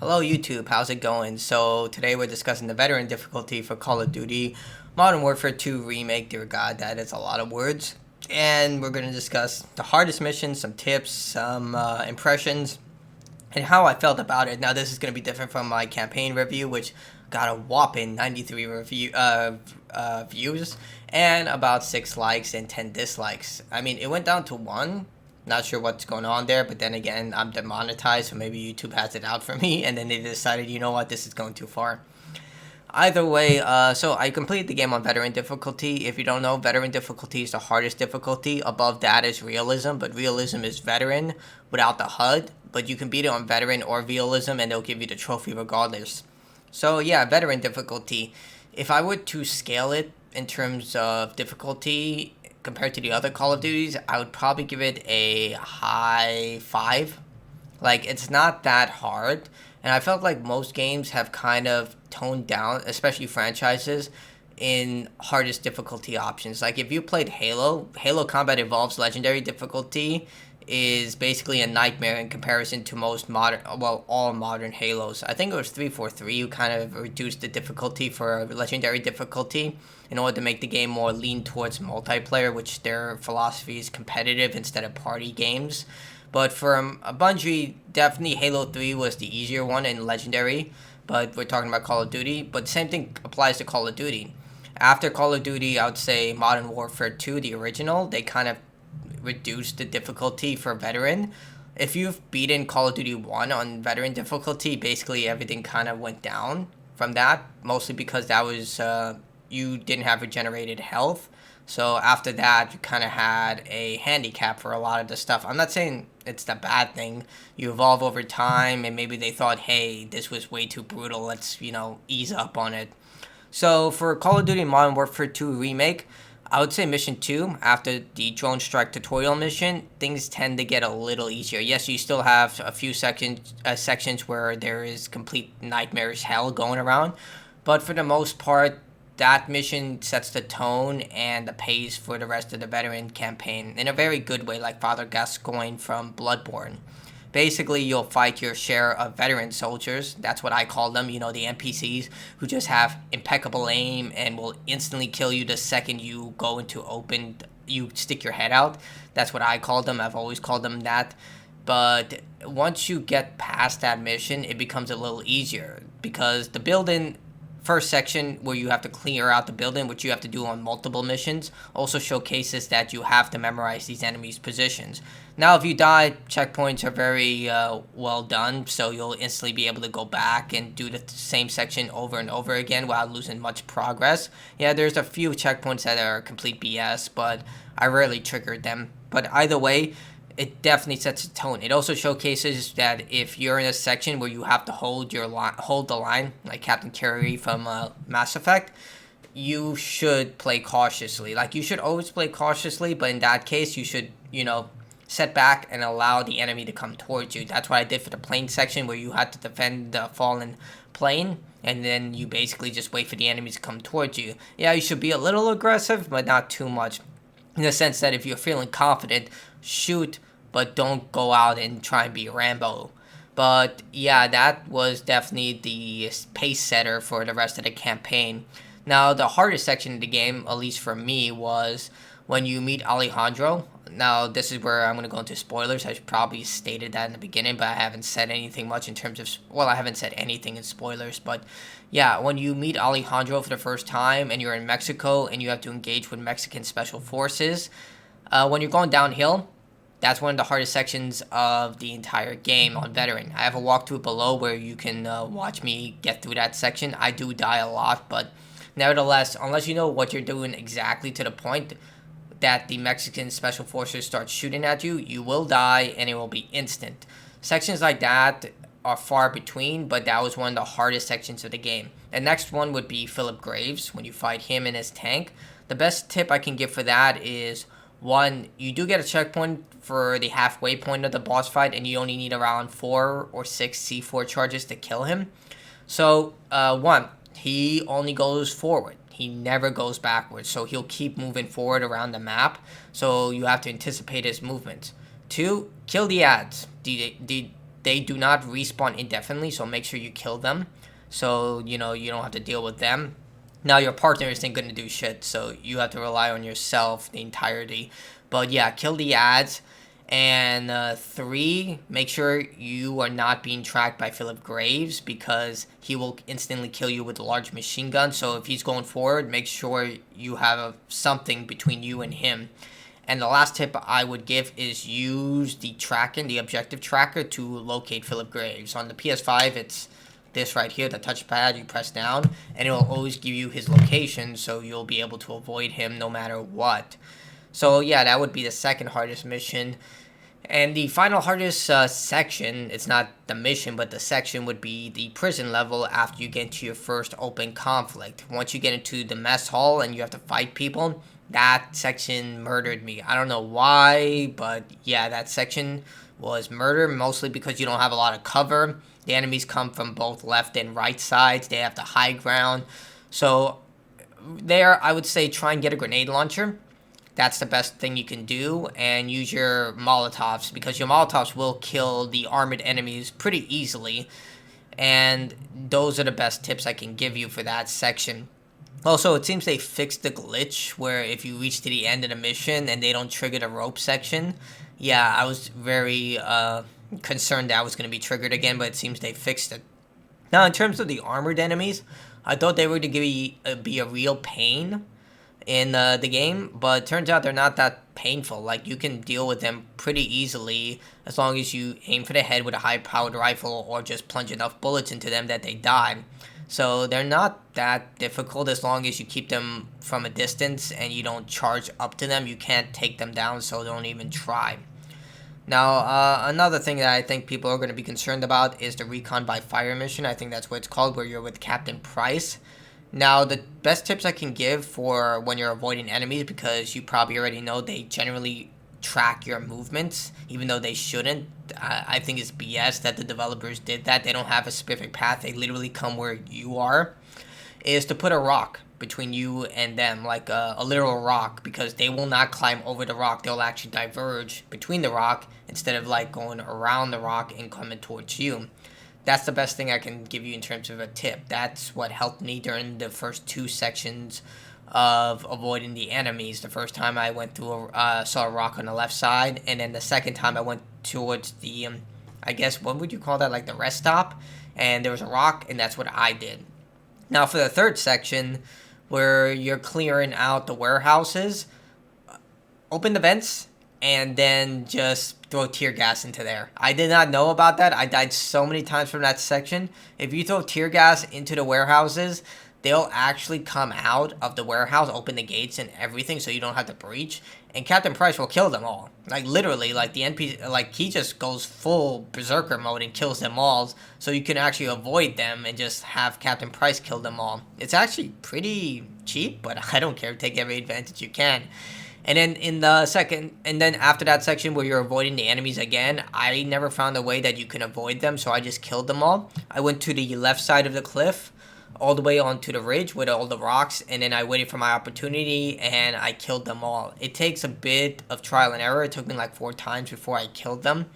Hello YouTube, how's it going? So today we're discussing the veteran difficulty for Call of Duty Modern Warfare 2 Remake. Dear God, that is a lot of words. And we're going to discuss the hardest missions, some tips, some impressions, and how I felt about it. Now this is going to be different from my campaign review, which got a whopping 93 views and about 6 likes and 10 dislikes. I mean, it went down to 1. Not sure what's going on there, but then again, I'm demonetized, so maybe YouTube has it out for me, and then they decided, you know what, this is going too far. Either way, so I completed the game on veteran difficulty. If you don't know, veteran difficulty is the hardest difficulty. Above that is realism, but realism is veteran without the HUD. But you can beat it on veteran or realism, and they'll give you the trophy regardless. So yeah, veteran difficulty. If I were to scale it in terms of difficulty compared to the other Call of Duties, I would probably give it a high 5. Like, it's not that hard. And I felt like most games have kind of toned down, especially franchises, in hardest difficulty options. Like, if you played Halo Combat Evolved's legendary difficulty is basically a nightmare in comparison to most modern, well, all modern Halos. I think it was 343 who kind of reduced the difficulty for legendary difficulty in order to make the game more lean towards multiplayer, which their philosophy is competitive instead of party games. But for a Bungie, definitely Halo 3 was the easier one in Legendary, but we're talking about Call of Duty. But the same thing applies to Call of Duty. After Call of Duty, I would say Modern Warfare 2, the original, they kind of reduced the difficulty for Veteran. If you've beaten Call of Duty 1 on Veteran difficulty, basically everything kind of went down from that, mostly because that was, you didn't have regenerated health. So after that, you kind of had a handicap for a lot of the stuff. I'm not saying it's the bad thing. You evolve over time, and maybe they thought, hey, this was way too brutal. Let's, ease up on it. So for Call of Duty Modern Warfare 2 Remake, I would say Mission 2, after the Drone Strike tutorial mission, things tend to get a little easier. Yes, you still have a few sections where there is complete nightmarish hell going around, but for the most part, that mission sets the tone and the pace for the rest of the veteran campaign in a very good way, like Father Gascoigne from Bloodborne. Basically, you'll fight your share of veteran soldiers. That's what I call them, the NPCs who just have impeccable aim and will instantly kill you the second you go into open, you stick your head out. That's what I call them. I've always called them that. But once you get past that mission, it becomes a little easier because the building first section where you have to clear out the building, which you have to do on multiple missions, also showcases that you have to memorize these enemies' positions. Now, if you die, checkpoints are very well done, so you'll instantly be able to go back and do the same section over and over again without losing much progress. Yeah, there's a few checkpoints that are complete BS, but I rarely triggered them. But either way, it definitely sets a tone. It also showcases that if you're in a section where you have to hold the line, like Captain Carey from Mass Effect, you should play cautiously. Like, you should always play cautiously, but in that case, you should, set back and allow the enemy to come towards you. That's what I did for the plane section, where you had to defend the fallen plane, and then you basically just wait for the enemies to come towards you. Yeah, you should be a little aggressive, but not too much. In the sense that if you're feeling confident, shoot, but don't go out and try and be Rambo. But yeah, that was definitely the pace setter for the rest of the campaign. Now, the hardest section of the game, at least for me, was when you meet Alejandro. Now, this is where I'm going to go into spoilers. I probably stated that in the beginning, but I haven't said anything much in terms of... Well, I haven't said anything in spoilers, but yeah, when you meet Alejandro for the first time and you're in Mexico and you have to engage with Mexican Special Forces, when you're going downhill, that's one of the hardest sections of the entire game on Veteran. I have a walkthrough below where you can watch me get through that section. I do die a lot, but nevertheless, unless you know what you're doing exactly to the point that the Mexican Special Forces start shooting at you, you will die and it will be instant. Sections like that are far between, but that was one of the hardest sections of the game. The next one would be Philip Graves, when you fight him in his tank. The best tip I can give for that is, one, you do get a checkpoint for the halfway point of the boss fight, and you only need around 4 or 6 C4 charges to kill him. So, one, he only goes forward. He never goes backwards, so he'll keep moving forward around the map, so you have to anticipate his movements. 2, kill the ads. The they do not respawn indefinitely, so make sure you kill them. So, you know, you don't have to deal with them. Now, your partner isn't going to do shit, so you have to rely on yourself the entirety. But yeah, kill the ads. And 3, make sure you are not being tracked by Philip Graves because he will instantly kill you with a large machine gun. So if he's going forward, make sure you have something between you and him. And the last tip I would give is use the tracking, the objective tracker, to locate Philip Graves. On the PS5, it's this right here, the touchpad. You press down, and it will always give you his location, so you'll be able to avoid him no matter what. So yeah, that would be the second hardest mission. And the final hardest section, it's not the mission, but the section would be the prison level after you get into your first open conflict. Once you get into the mess hall and you have to fight people, that section murdered me. I don't know why, but yeah, that section was murder, mostly because you don't have a lot of cover. The enemies come from both left and right sides. They have the high ground. So there, I would say try and get a grenade launcher. That's the best thing you can do, and use your Molotovs, because your Molotovs will kill the armored enemies pretty easily, and those are the best tips I can give you for that section. Also, it seems they fixed the glitch where if you reach to the end of the mission and they don't trigger the rope section. Yeah, I was very concerned that was going to be triggered again, but it seems they fixed it. Now, in terms of the armored enemies, I thought they were going to be a real pain in the game, but it turns out they're not that painful. Like, you can deal with them pretty easily as long as you aim for the head with a high-powered rifle or just plunge enough bullets into them that they die. So they're not that difficult as long as you keep them from a distance and you don't charge up to them. You can't take them down, so don't even try. Now, another thing that I think people are going to be concerned about is the Recon by Fire mission. I think that's what it's called, where you're with Captain Price. Now, the best tips I can give for when you're avoiding enemies, because you probably already know they generally track your movements, even though they shouldn't. I think it's BS that the developers did that. They don't have a specific path. They literally come where you are. Is to put a rock between you and them, like a literal rock, because they will not climb over the rock. They'll actually diverge between the rock instead of like going around the rock and coming towards you. That's the best thing I can give you in terms of a tip. That's what helped me during the first 2 sections of avoiding the enemies. The first time I went through, saw a rock on the left side, and then the second time I went towards the, I guess, what would you call that, like the rest stop, and there was a rock, and that's what I did. Now for the third section, where you're clearing out the warehouses, open the vents, and then just throw tear gas into there. I did not know about that. I died so many times from that section. If you throw tear gas into the warehouses, they'll actually come out of the warehouse, open the gates and everything, so you don't have to breach. And Captain Price will kill them all. Like, literally, like, the NPC, like, he just goes full berserker mode and kills them all, so you can actually avoid them and just have Captain Price kill them all. It's actually pretty cheap, but I don't care. Take every advantage you can. And then after that section where you're avoiding the enemies again, I never found a way that you can avoid them, so I just killed them all. I went to the left side of the cliff, all the way onto the ridge with all the rocks, and then I waited for my opportunity, and I killed them all. It takes a bit of trial and error. It took me like 4 times before I killed them,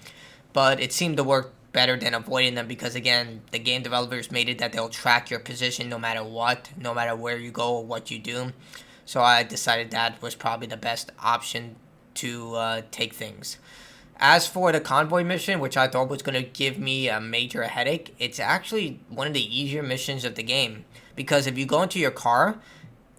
but it seemed to work better than avoiding them, because again, the game developers made it that they'll track your position no matter what, no matter where you go or what you do. So I decided that was probably the best option to take things. As for the convoy mission, which I thought was going to give me a major headache, it's actually one of the easier missions of the game. Because if you go into your car,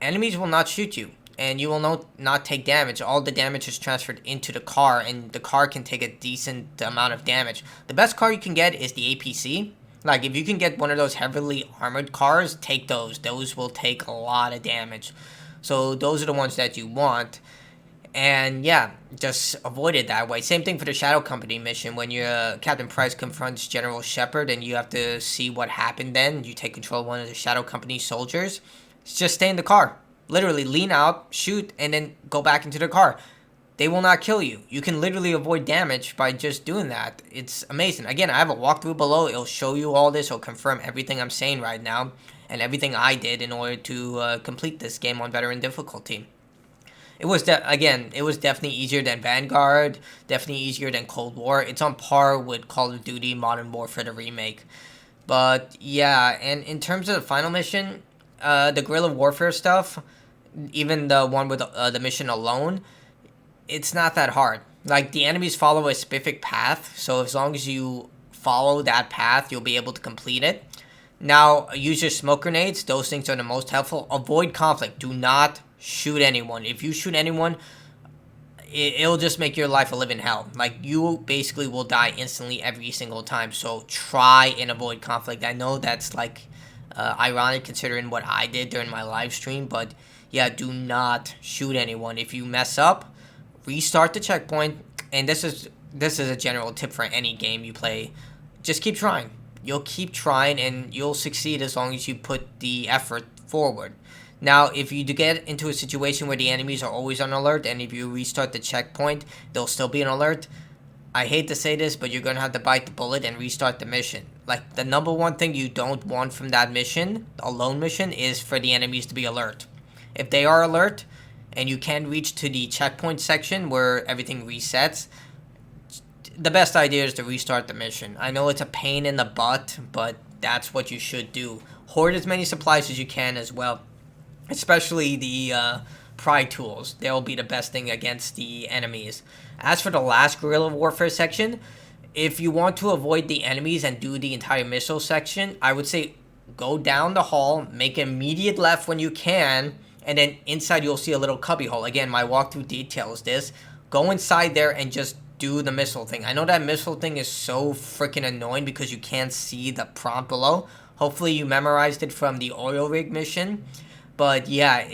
enemies will not shoot you, and you will not take damage. All the damage is transferred into the car, and the car can take a decent amount of damage. The best car you can get is the APC. Like, if you can get one of those heavily armored cars, take those. Those will take a lot of damage. So those are the ones that you want. And yeah, just avoid it that way. Same thing for the Shadow Company mission. When Captain Price confronts General Shepard and you have to see what happened then, you take control of one of the Shadow Company soldiers, just stay in the car. Literally lean out, shoot, and then go back into the car. They will not kill you. You can literally avoid damage by just doing that. It's amazing. Again, I have a walkthrough below. It'll show you all this. It'll confirm everything I'm saying right now and everything I did in order to complete this game on veteran difficulty. It was again, it was definitely easier than Vanguard, definitely easier than Cold War. It's on par with Call of Duty Modern Warfare the remake. But yeah, and in terms of the final mission, the guerrilla warfare stuff, even the one with the mission alone, it's not that hard. Like the enemies follow a specific path, so as long as you follow that path, you'll be able to complete it. Now, use your smoke grenades. Those things are the most helpful. Avoid conflict. Do not shoot anyone. If you shoot anyone, it'll just make your life a living hell. Like, you basically will die instantly every single time. So try and avoid conflict. I know that's like ironic considering what I did during my live stream, but yeah, do not shoot anyone. If you mess up, restart the checkpoint. And this is a general tip for any game you play. Just keep trying. You'll keep trying and you'll succeed as long as you put the effort forward. Now, if you do get into a situation where the enemies are always on alert, and if you restart the checkpoint, they'll still be on alert, I hate to say this, but you're going to have to bite the bullet and restart the mission. Like, the number one thing you don't want from that mission, a lone mission, is for the enemies to be alert. If they are alert, and you can reach to the checkpoint section where everything resets, the best idea is to restart the mission. I know it's a pain in the butt, but that's what you should do. Hoard as many supplies as you can as well, especially the pry tools. They'll be the best thing against the enemies. As for the last guerrilla warfare section, if you want to avoid the enemies and do the entire missile section, I would say go down the hall, make an immediate left when you can, and then inside you'll see a little cubby hole. Again, my walkthrough details this. Go inside there and just do the missile thing. I know that missile thing is so freaking annoying because you can't see the prompt below. Hopefully you memorized it from the oil rig mission. But yeah,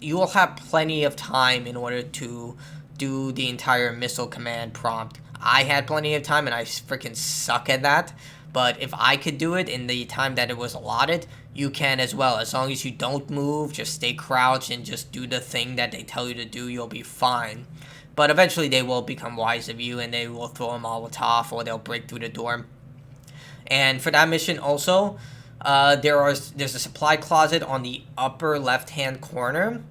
you will have plenty of time in order to do the entire missile command prompt. I had plenty of time and I freaking suck at that. But if I could do it in the time that it was allotted, you can as well. As long as you don't move, just stay crouched and just do the thing that they tell you to do, you'll be fine. But eventually they will become wise of you and they will throw a Molotov or they'll break through the door. And for that mission also, there's a supply closet on the upper left-hand corner.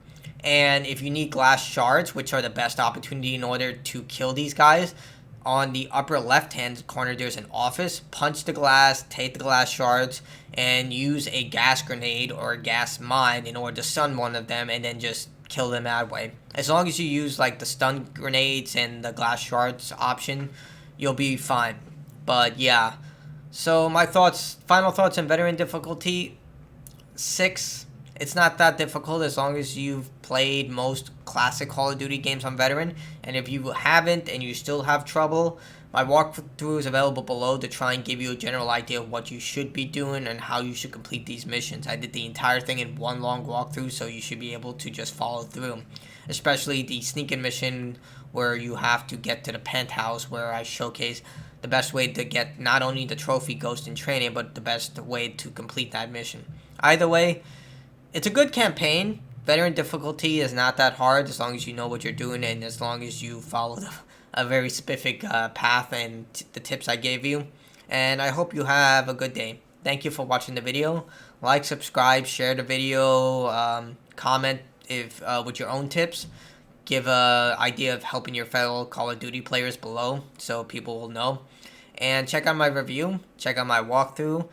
And if you need glass shards, which are the best opportunity in order to kill these guys, on the upper left-hand corner there's an office. Punch the glass, take the glass shards, and use a gas grenade or a gas mine in order to stun one of them and then just kill them that way. As long as you use like the stun grenades and the glass shards option, you'll be fine. But yeah, so my final thoughts on veteran difficulty, 6. It's not that difficult as long as you've played most classic Call of Duty games on veteran. And if you haven't and you still have trouble, my walkthrough is available below to try and give you a general idea of what you should be doing and how you should complete these missions. I did the entire thing in one long walkthrough, so you should be able to just follow through. Especially the sneak-in mission where you have to get to the penthouse, where I showcase the best way to get not only the trophy Ghost in Training, but the best way to complete that mission. Either way, it's a good campaign. Veteran difficulty is not that hard as long as you know what you're doing and as long as you follow a very specific path and the tips I gave you. And I hope you have a good day. Thank you for watching the video. Like, subscribe, share the video, comment if with your own tips. Give an idea of helping your fellow Call of Duty players below so people will know. And check out my review. Check out my walkthrough.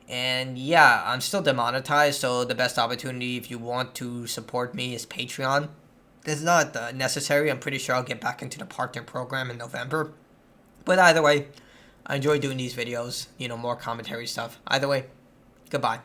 And yeah, I'm still demonetized, so the best opportunity if you want to support me is Patreon. It's not necessary. I'm pretty sure I'll get back into the partner program in November. But either way, I enjoy doing these videos, more commentary stuff. Either way, goodbye.